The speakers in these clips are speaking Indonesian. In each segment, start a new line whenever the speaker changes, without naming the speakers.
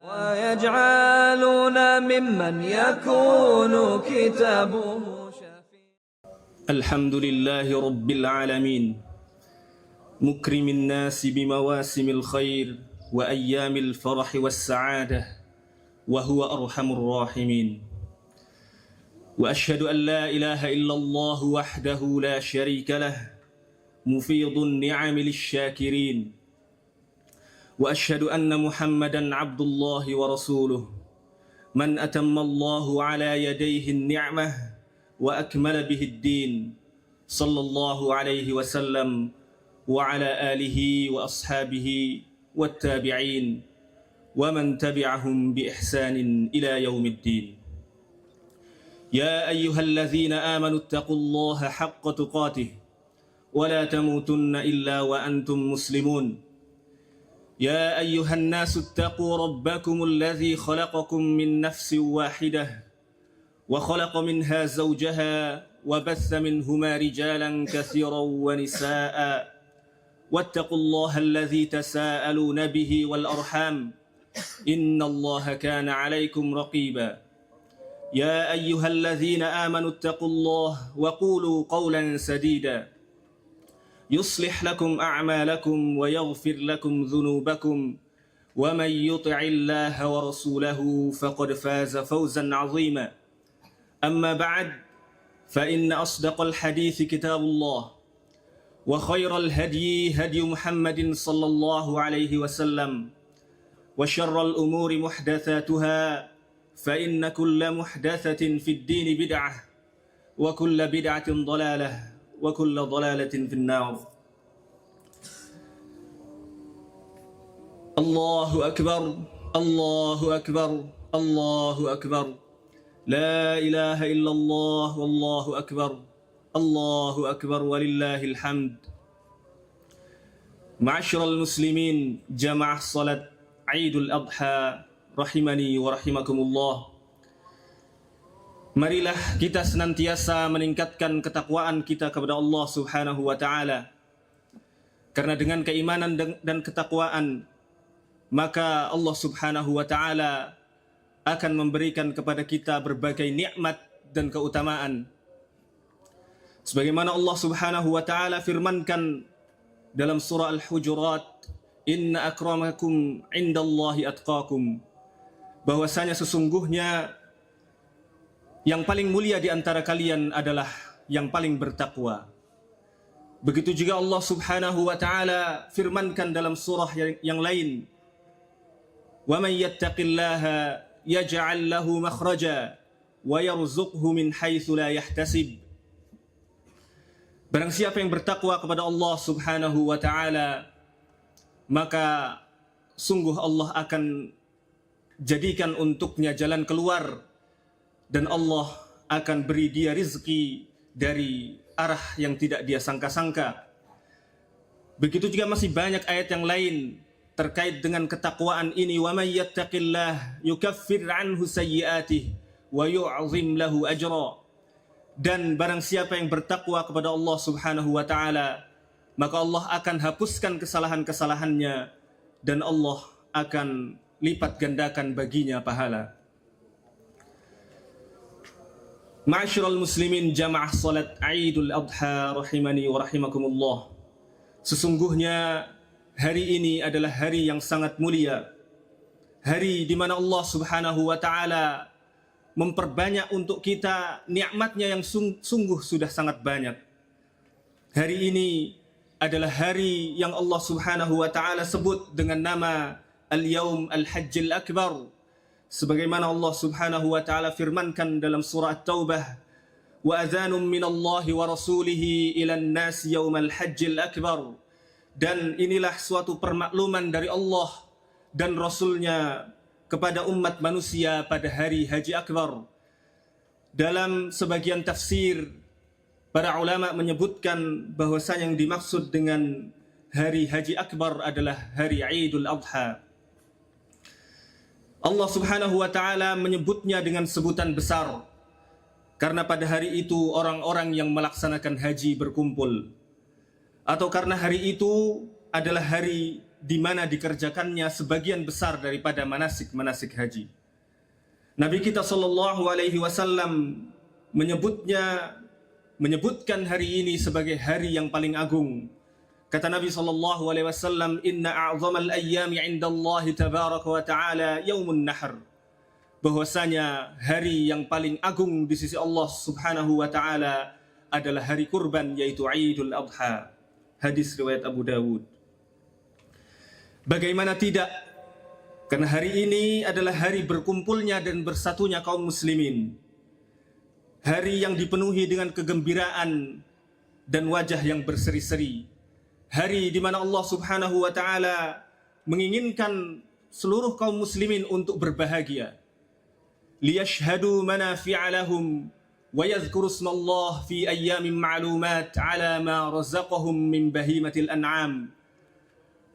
ويجعلون ممن يكون كتابه شفيعا.
الحمد لله رب العالمين مكرم الناس بمواسم الخير وأيام الفرح والسعادة وهو أرحم الراحمين. وأشهد أن لا إله إلا الله وحده لا شريك له مفيض النعم للشاكرين. وأشهد أن محمدًا عبد الله ورسوله من أتم الله على يديه النعمة وأكمل به الدين صلى الله عليه وسلم وعلى آله وأصحابه والتابعين ومن تبعهم بإحسان إلى يوم الدين. يا أيها الذين آمنوا اتقوا الله حق تقاته ولا تموتن إلا وأنتم مسلمون. يا أيها الناس اتقوا ربكم الذي خلقكم من نفس واحدة وخلق منها زوجها وبث منهما رجالا كثيرا ونساء واتقوا الله الذي تساءلون به والأرحام إن الله كان عليكم رقيبا. يا أيها الذين آمنوا اتقوا الله وقولوا قولا سديدا يصلح لكم أعمالكم ويغفر لكم ذنوبكم ومن يطع الله ورسوله فقد فاز فوزا عظيما. أما بعد فإن أصدق الحديث كتاب الله وخير الهدي هدي محمد صلى الله عليه وسلم وشر الأمور محدثاتها فإن كل محدثة في الدين بدعة وكل بدعة ضلالة وكل ضلالة في النار. الله أكبر الله أكبر الله أكبر لا إله إلا الله والله أكبر الله أكبر ولله الحمد. معاشر المسلمين جماعة صلاة عيد الأضحى rahimani wa rahimakumullah. Marilah kita senantiasa meningkatkan ketakwaan kita kepada Allah Subhanahu wa taala. Karena dengan keimanan dan ketakwaan maka Allah Subhanahu wa taala akan memberikan kepada kita berbagai nikmat dan keutamaan. Sebagaimana Allah Subhanahu wa taala firmankan dalam surah Al-Hujurat, "Inna akramakum 'indallahi atqakum." Bahwasanya sesungguhnya yang paling mulia di antara kalian adalah yang paling bertakwa. Begitu juga Allah Subhanahu wa taala firmankan dalam surah yang lain, "Wa may yattaqillaha yaj'al lahu makhraja wa yarzuqhu min haitsu la yahtasib." Barang siapa yang bertakwa kepada Allah Subhanahu wa taala, maka sungguh Allah akan jadikan untuknya jalan keluar dan Allah akan beri dia rizki dari arah yang tidak dia sangka-sangka. Begitu juga masih banyak ayat yang lain terkait dengan ketakwaan ini. Wa may yattaqillah yukaffir anhu sayyi'atihi wa yu'zim lahu ajra. Dan barang siapa yang bertakwa kepada Allah Subhanahu wa taala, maka Allah akan hapuskan kesalahan-kesalahannya dan Allah akan lipat gandakan baginya pahala. Ma'asyiral muslimin jamaah salat Idul Adha rahimani wa rahimakumullah. Sesungguhnya hari ini adalah hari yang sangat mulia. Hari di mana Allah Subhanahu wa taala memperbanyak untuk kita nikmatnya yang sungguh sudah sangat banyak. Hari ini adalah hari yang Allah Subhanahu wa taala sebut dengan nama Al-Yawm Al-Hajjil Akbar. Sebagaimana Allah Subhanahu wa taala firmankan dalam surah At-Taubah, "Wa adhanun minallahi wa rasulihi ilan nas yawmal hajjil akbar." Dan inilah suatu permakluman dari Allah dan Rasulnya kepada umat manusia pada hari Haji Akbar. Dalam sebagian tafsir, para ulama menyebutkan bahwasanya yang dimaksud dengan hari Haji Akbar adalah hari Idul Adha. Allah Subhanahu wa taala menyebutnya dengan sebutan besar karena pada hari itu orang-orang yang melaksanakan haji berkumpul, atau karena hari itu adalah hari di mana dikerjakannya sebagian besar daripada manasik-manasik haji. Nabi kita sallallahu alaihi wasallam menyebutkan hari ini sebagai hari yang paling agung. Kata Nabi sallallahu alaihi wasallam, "Inna a'zamal ayyami 'indallahi tabaraka wa ta'ala yaumun nahr." Bahwasanya hari yang paling agung di sisi Allah Subhanahu wa taala adalah hari kurban, yaitu Idul Adha. Hadis riwayat Abu Dawud. Bagaimana tidak? Karena hari ini adalah hari berkumpulnya dan bersatunya kaum muslimin. Hari yang dipenuhi dengan kegembiraan dan wajah yang berseri-seri. Hari di mana Allah Subhanahu wa taala menginginkan seluruh kaum muslimin untuk berbahagia. Liyashhadu manafi'a lahum wa yadhkuru ismallah fi ayyamin ma'lumat 'ala ma razaqahum min bahimatil an'am.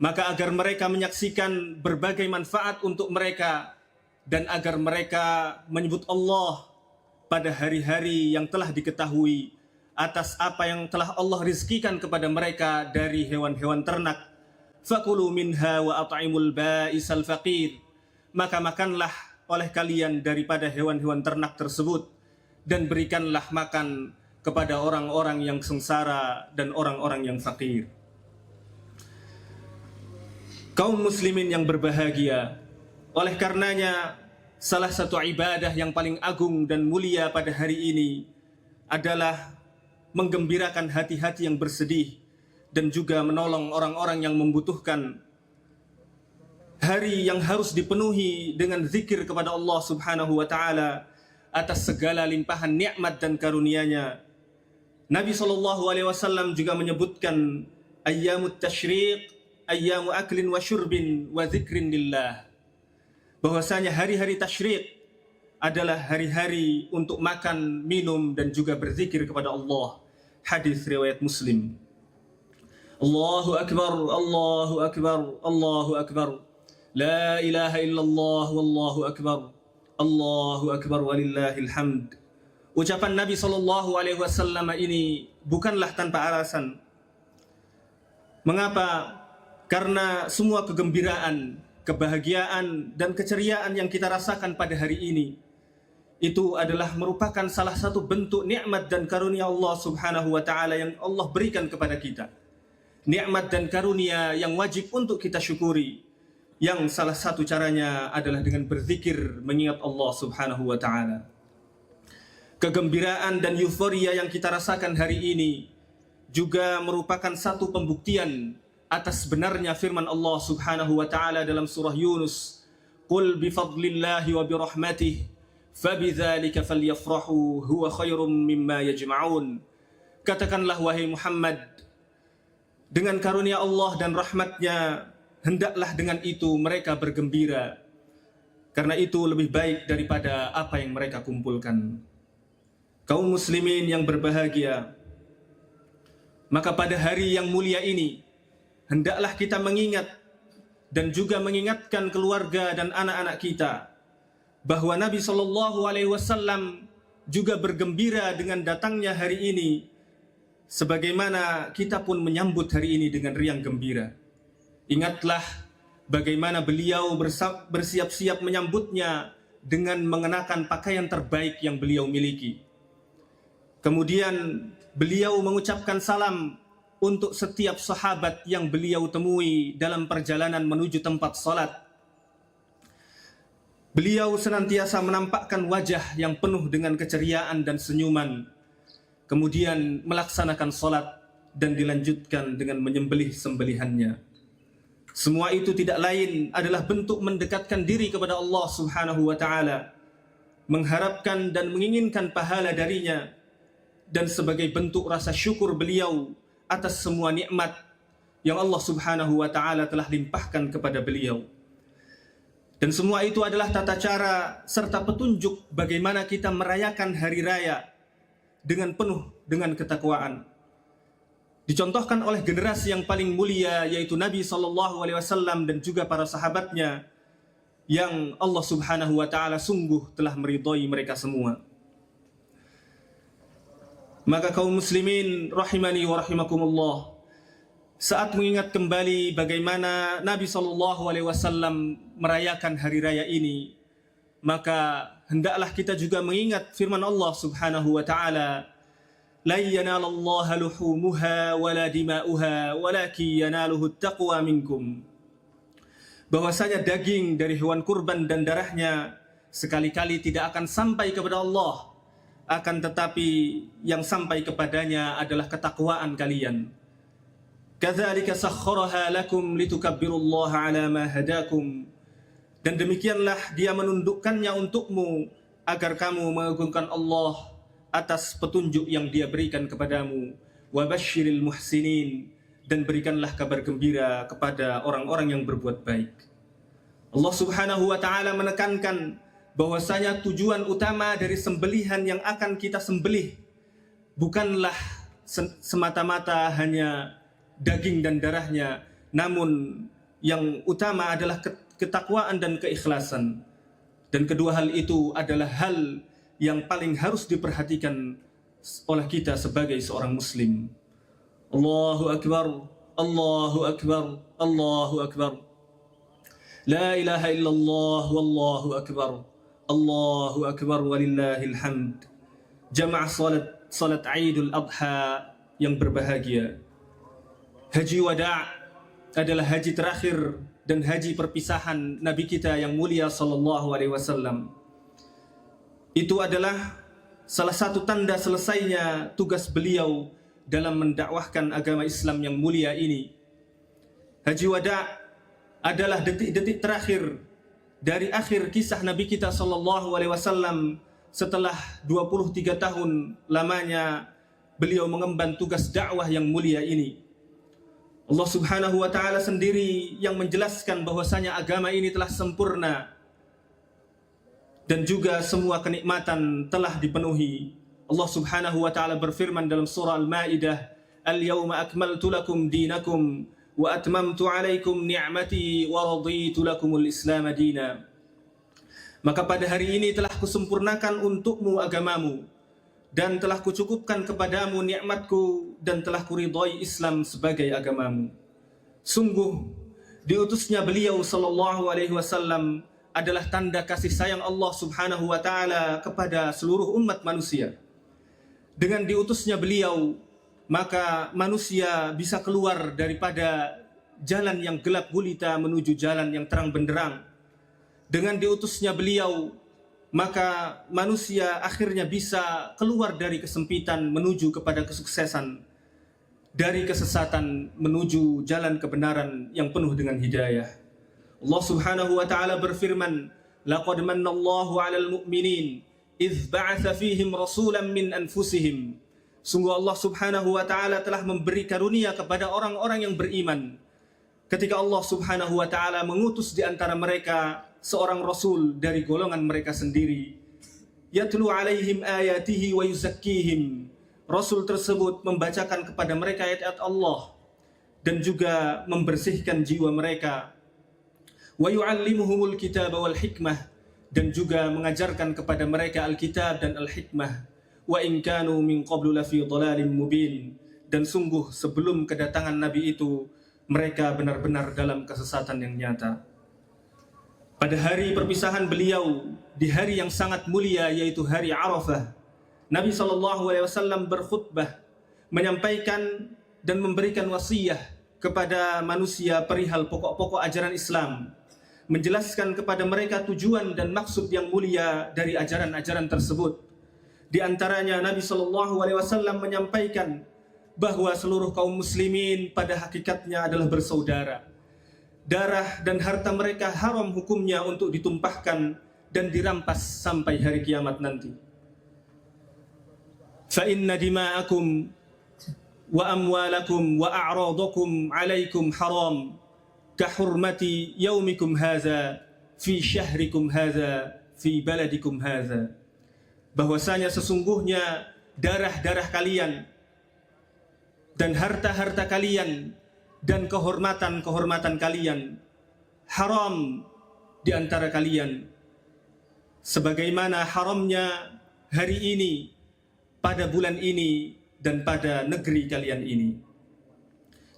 Maka agar mereka menyaksikan berbagai manfaat untuk mereka dan agar mereka menyebut Allah pada hari-hari yang telah diketahui atas apa yang telah Allah rizkikan kepada mereka dari hewan-hewan ternak. Fakulu minha wa at'imul ba'isal faqir. Maka makanlah oleh kalian daripada hewan-hewan ternak tersebut dan berikanlah makan kepada orang-orang yang sengsara dan orang-orang yang fakir. Kaum muslimin yang berbahagia, oleh karenanya salah satu ibadah yang paling agung dan mulia pada hari ini adalah menggembirakan hati-hati yang bersedih dan juga menolong orang-orang yang membutuhkan. Hari yang harus dipenuhi dengan zikir kepada Allah Subhanahu wa taala atas segala limpahan nikmat dan karunia-Nya. Nabi SAW juga menyebutkan ayyamut tasyriq, ayyamu aklin wa syurbin wa zikrin lillah. Bahwasanya hari-hari tasyriq adalah hari-hari untuk makan, minum dan juga berzikir kepada Allah. Hadis riwayat Muslim. Allahu akbar, Allahu akbar, Allahu akbar. La ilaha illallah wallahu akbar. Allahu akbar walillahil hamd. Ucapan Nabi SAW ini bukanlah tanpa alasan. Mengapa? Karena semua kegembiraan, kebahagiaan dan keceriaan yang kita rasakan pada hari ini itu adalah merupakan salah satu bentuk nikmat dan karunia Allah Subhanahu wa taala yang Allah berikan kepada kita. Nikmat dan karunia yang wajib untuk kita syukuri. Yang salah satu caranya adalah dengan berzikir mengingat Allah Subhanahu wa taala. Kegembiraan dan euforia yang kita rasakan hari ini juga merupakan satu pembuktian atas benarnya firman Allah Subhanahu wa taala dalam surah Yunus, "Qul bi fadlillahi wa bi rahmatihi fabidzalika falyafrahu huwa khairum mimma yajma'un." Katakanlah wahai Muhammad, dengan karunia Allah dan rahmatnya hendaklah dengan itu mereka bergembira, karena itu lebih baik daripada apa yang mereka kumpulkan. Kaum muslimin yang berbahagia, maka pada hari yang mulia ini hendaklah kita mengingat dan juga mengingatkan keluarga dan anak-anak kita bahwa Nabi SAW juga bergembira dengan datangnya hari ini, sebagaimana kita pun menyambut hari ini dengan riang gembira. Ingatlah bagaimana beliau bersiap-siap menyambutnya dengan mengenakan pakaian terbaik yang beliau miliki. Kemudian beliau mengucapkan salam untuk setiap sahabat yang beliau temui dalam perjalanan menuju tempat salat. Beliau senantiasa menampakkan wajah yang penuh dengan keceriaan dan senyuman. Kemudian melaksanakan salat dan dilanjutkan dengan menyembelih sembelihannya. Semua itu tidak lain adalah bentuk mendekatkan diri kepada Allah Subhanahu wa taala, mengharapkan dan menginginkan pahala darinya, dan sebagai bentuk rasa syukur beliau atas semua nikmat yang Allah Subhanahu wa taala telah limpahkan kepada beliau. Dan semua itu adalah tata cara serta petunjuk bagaimana kita merayakan hari raya dengan penuh dengan ketakwaan. Dicontohkan oleh generasi yang paling mulia, yaitu Nabi SAW dan juga para sahabatnya, yang Allah Subhanahu wa ta'ala sungguh telah meridhai mereka semua. Maka kaum muslimin rahimani wa rahimakumullah, saat mengingat kembali bagaimana Nabi SAW merayakan hari raya ini, maka hendaklah kita juga mengingat firman Allah Subhanahu wa taala, "La yanalallaha luhumuha wala dima'uha walakin yanaluhu taqwa minkum." Bahwasanya daging dari hewan kurban dan darahnya sekali-kali tidak akan sampai kepada Allah, akan tetapi yang sampai kepadanya adalah ketakwaan kalian. Kadzalika sakhkharaha lakum litukabbirullaha ala ma hadakum. Dan demikianlah dia menundukkannya untukmu agar kamu mengagungkan Allah atas petunjuk yang dia berikan kepadamu. Wa basyiril muhsinin, dan berikanlah kabar gembira kepada orang-orang yang berbuat baik. Allah Subhanahu wa taala menekankan bahwasanya tujuan utama dari sembelihan yang akan kita sembelih bukanlah semata-mata hanya daging dan darahnya, namun yang utama adalah ketakwaan dan keikhlasan. Dan kedua hal itu adalah hal yang paling harus diperhatikan oleh kita sebagai seorang muslim. Allahu akbar, Allahu akbar, Allahu akbar. La ilaha illallah wallahu akbar. Allahu akbar walillahil hamd. Jamaah salat Aidul Adha yang berbahagia. Haji wada' adalah haji terakhir dan haji perpisahan Nabi kita yang mulia sallallahu alaihi wasallam. Itu adalah salah satu tanda selesainya tugas beliau dalam mendakwahkan agama Islam yang mulia ini. Haji wada' adalah detik-detik terakhir dari akhir kisah Nabi kita sallallahu alaihi wasallam setelah 23 tahun lamanya beliau mengemban tugas dakwah yang mulia ini. Allah Subhanahu wa taala sendiri yang menjelaskan bahwasanya agama ini telah sempurna dan juga semua kenikmatan telah dipenuhi. Allah Subhanahu wa taala berfirman dalam surah Al-Maidah, "Al-yawma akmaltu lakum dinakum wa atmamtu 'alaikum ni'mati wa raditu lakumul Islam dina." Maka pada hari ini telah kusempurnakan untukmu agamamu dan telah kucukupkan kepadamu nikmatku dan telah kuridhai Islam sebagai agamamu. Sungguh diutusnya beliau sallallahu alaihi wasallam adalah tanda kasih sayang Allah Subhanahu wa taala kepada seluruh umat manusia. Dengan diutusnya beliau, maka manusia bisa keluar daripada jalan yang gelap gulita menuju jalan yang terang benderang. Dengan diutusnya beliau, maka manusia akhirnya bisa keluar dari kesempitan menuju kepada kesuksesan, dari kesesatan menuju jalan kebenaran yang penuh dengan hidayah. Allah Subhanahu wa taala berfirman, "Laqad mannallahu 'alal mu'minin idz ba'atsa fihim rasulan min anfusihim." Sungguh Allah Subhanahu wa taala telah memberi karunia kepada orang-orang yang beriman ketika Allah Subhanahu wa taala mengutus di antara mereka seorang rasul dari golongan mereka sendiri. Yatlu 'alaihim ayatihi wa yuzakkihim. Rasul tersebut membacakan kepada mereka ayat-ayat Allah dan juga membersihkan jiwa mereka. Wa yu'allimuhumul kitaba wal hikmah, dan juga mengajarkan kepada mereka Alkitab dan Al-Hikmah. Wa in kanu min qablu lafi dhalalin mubin, dan sungguh sebelum kedatangan Nabi itu mereka benar-benar dalam kesesatan yang nyata. Pada hari perpisahan beliau di hari yang sangat mulia yaitu hari Arafah, Nabi SAW berkhutbah menyampaikan dan memberikan wasiyah kepada manusia perihal pokok-pokok ajaran Islam, menjelaskan kepada mereka tujuan dan maksud yang mulia dari ajaran-ajaran tersebut. Di antaranya Nabi SAW menyampaikan bahwa seluruh kaum muslimin pada hakikatnya adalah bersaudara. Darah dan harta mereka haram hukumnya untuk ditumpahkan dan dirampas sampai hari kiamat nanti. Fa inna dima'akum wa amwalakum wa a'radakum 'alaikum haram ka hurmati yaumikum hadza fi syahrikum hadza fi baladikum hadza. Bahwasanya sesungguhnya darah-darah kalian dan harta-harta kalian dan kehormatan-kehormatan kalian haram di antara kalian, sebagaimana haramnya hari ini, pada bulan ini, dan pada negeri kalian ini.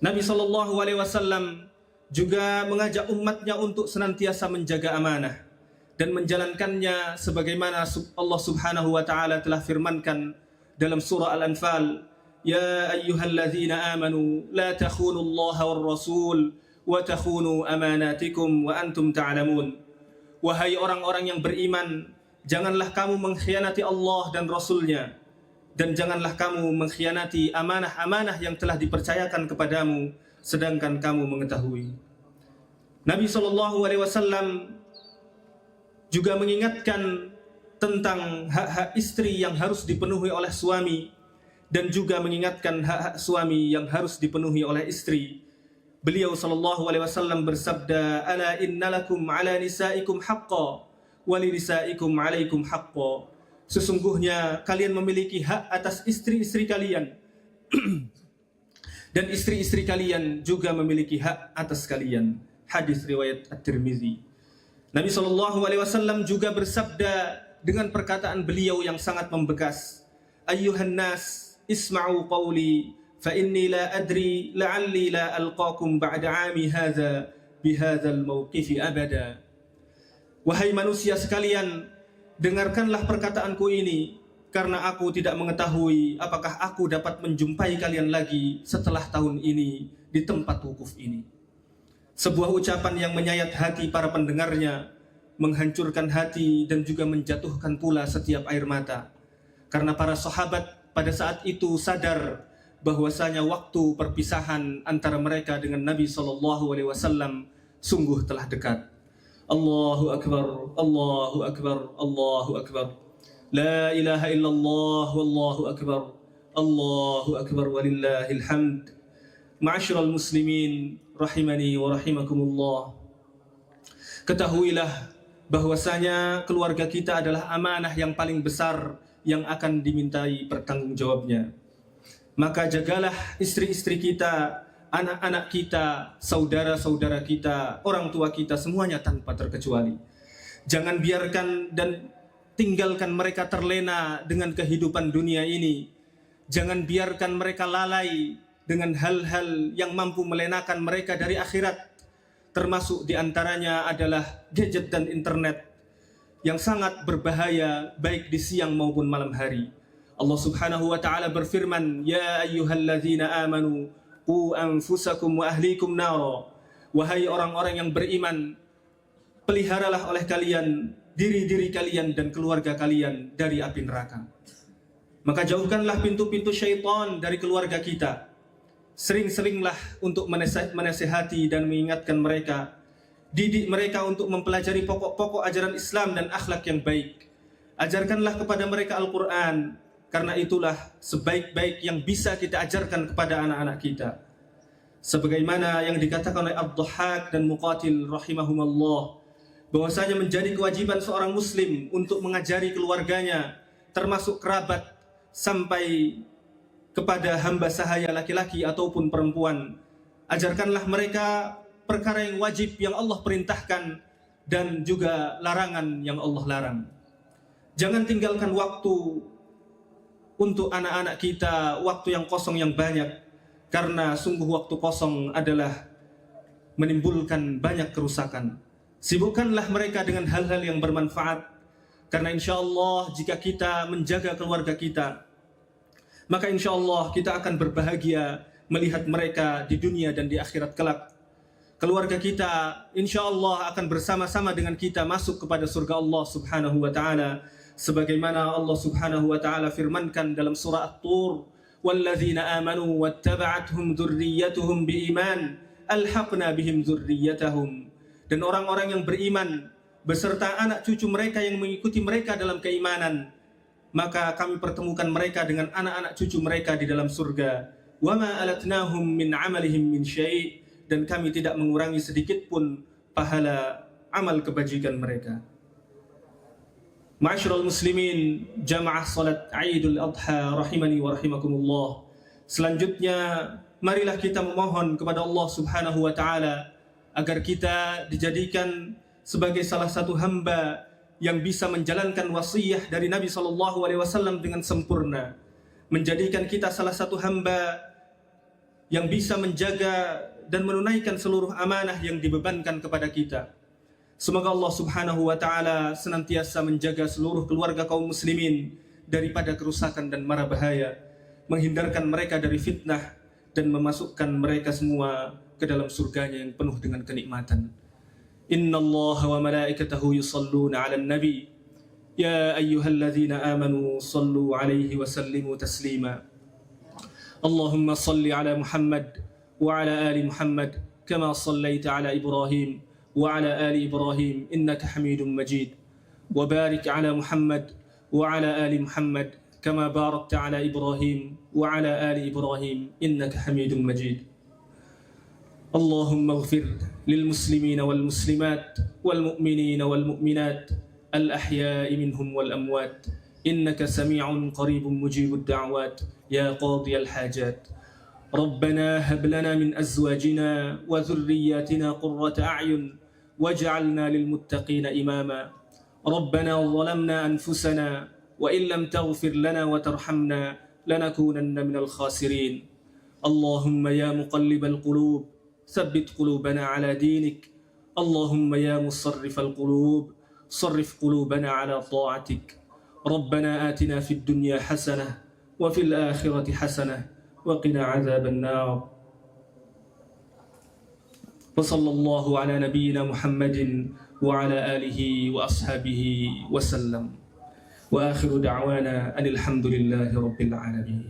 Nabi SAW juga mengajak umatnya untuk senantiasa menjaga amanah dan menjalankannya sebagaimana Allah Subhanahu wa taala telah firmankan dalam surah Al-Anfal, ya ayyuhalladzina amanu la takhunu Allah war rasul wa takhunu amanatikum wa antum ta'lamun. Wahai orang-orang yang beriman, janganlah kamu mengkhianati Allah dan Rasulnya, dan janganlah kamu mengkhianati amanah-amanah yang telah dipercayakan kepadamu sedangkan kamu mengetahui. Nabi SAW juga mengingatkan tentang hak-hak istri yang harus dipenuhi oleh suami, dan juga mengingatkan hak-hak suami yang harus dipenuhi oleh istri. Beliau SAW bersabda, ala innalakum ala nisaikum haqqa wali nisaikum alaikum haqqa. Sesungguhnya kalian memiliki hak atas istri-istri kalian dan istri-istri kalian juga memiliki hak atas kalian. Hadis riwayat At-Tirmizi. Nabi SAW juga bersabda dengan perkataan beliau yang sangat membekas, ayyuhan nas isma'u qawli fa inni la adri la'alli la alqakum ba'da 'ami hadza bihadzal mawqifi abada. Wahai manusia sekalian, dengarkanlah perkataanku ini, karena aku tidak mengetahui apakah aku dapat menjumpai kalian lagi setelah tahun ini di tempat wukuf ini. Sebuah ucapan yang menyayat hati para pendengarnya, menghancurkan hati dan juga menjatuhkan pula setiap air mata. Karena para sahabat pada saat itu sadar bahwasanya waktu perpisahan antara mereka dengan Nabi SAW sungguh telah dekat. Allahu Akbar, Allahu Akbar, Allahu Akbar. La ilaha illallah, wallahu akbar, Allahu Akbar, walillahil hamd. Ma'asyiral muslimin, rahimani wa rahimakumullah. Ketahuilah bahwasanya keluarga kita adalah amanah yang paling besar yang akan dimintai pertanggungjawabnya. Maka jagalah istri-istri kita, anak-anak kita, saudara-saudara kita, orang tua kita, semuanya tanpa terkecuali. Jangan biarkan dan tinggalkan mereka terlena dengan kehidupan dunia ini. Jangan biarkan mereka lalai dengan hal-hal yang mampu melenakan mereka dari akhirat. Termasuk diantaranya adalah gadget dan internet yang sangat berbahaya baik di siang maupun malam hari. Allah Subhanahu wa taala berfirman, ya ayyuhalladzina amanu qu anfusakum wa ahlikum nara. Wahai orang-orang yang beriman, peliharalah oleh kalian diri-diri kalian dan keluarga kalian dari api neraka. Maka jauhkanlah pintu-pintu syaitan dari keluarga kita. Sering-seringlah untuk menasihati dan mengingatkan mereka. Didik mereka untuk mempelajari pokok-pokok ajaran Islam dan akhlak yang baik. Ajarkanlah kepada mereka Al-Quran, karena itulah sebaik-baik yang bisa kita ajarkan kepada anak-anak kita. Sebagaimana yang dikatakan oleh Ad-Dhahhak dan Muqatil rahimahumullah, bahwasanya menjadi kewajiban seorang muslim untuk mengajari keluarganya, termasuk kerabat, sampai kepada hamba sahaya laki-laki ataupun perempuan. Ajarkanlah mereka perkara yang wajib yang Allah perintahkan dan juga larangan yang Allah larang. Jangan tinggalkan waktu untuk anak-anak kita, waktu yang kosong yang banyak, karena sungguh waktu kosong adalah menimbulkan banyak kerusakan. Sibukkanlah mereka dengan hal-hal yang bermanfaat, karena insya Allah jika kita menjaga keluarga kita, maka insya Allah kita akan berbahagia melihat mereka di dunia dan di akhirat kelak. Keluarga kita insya Allah akan bersama-sama dengan kita masuk kepada surga Allah Subhanahu wa ta'ala, sebagaimana Allah Subhanahu wa ta'ala firmankan dalam surah At-Tur, walladzina amanu wattaba'athum dzurriyyatuhum biiman alhaqna bihim dzurriyyatahum. Dan orang-orang yang beriman beserta anak cucu mereka yang mengikuti mereka dalam keimanan, maka kami pertemukan mereka dengan anak-anak cucu mereka di dalam surga. Wa ma alatnahum min amalihim min syai', dan kami tidak mengurangi sedikit pun pahala amal kebajikan mereka. Ma'asyiral muslimin, jamaah salat Idul Adha rahimani wa rahimakumullah. Selanjutnya, marilah kita memohon kepada Allah Subhanahu wa taala agar kita dijadikan sebagai salah satu hamba yang bisa menjalankan wasiyah dari Nabi SAW dengan sempurna, menjadikan kita salah satu hamba yang bisa menjaga dan menunaikan seluruh amanah yang dibebankan kepada kita. Semoga Allah Subhanahu wa taala senantiasa menjaga seluruh keluarga kaum muslimin daripada kerusakan dan mara bahaya, menghindarkan mereka dari fitnah dan memasukkan mereka semua ke dalam surganya yang penuh dengan kenikmatan. Innallaha wa malaikatahu yusalluna 'alan nabi ya ayyuhalladzina amanu sallu 'alaihi wa sallimu taslima. Allahumma salli 'ala Muhammad wa 'ala ali Muhammad kama sallaita 'ala Ibrahim wa 'ala ali Ibrahim innaka Hamidum Majid. Wa barik 'ala Muhammad wa 'ala ali Muhammad kama barakta 'ala Ibrahim wa 'ala ali Ibrahim innaka Hamidum Majid. Allahumma ighfir lil muslimina wal muslimat wal mu'minina wal mu'minat al ahya'i minhum wal amwat innaka sami'un qaribun mujibud da'wat ya qadiyal hajat. ربنا هب لنا من أزواجنا وذرياتنا قرة أعين واجعلنا للمتقين إماما. ربنا ظلمنا أنفسنا وإن لم تغفر لنا وترحمنا لنكونن من الخاسرين. اللهم يا مقلب القلوب ثبت قلوبنا على دينك. اللهم يا مصرف القلوب صرف قلوبنا على طاعتك. ربنا آتنا في الدنيا حسنة وفي الآخرة حسنة وقنا عذاب النار. وصلى الله على نبينا محمد وعلى آله وأصحابه وسلم. وآخر دعوانا أن الحمد لله رب العالمين.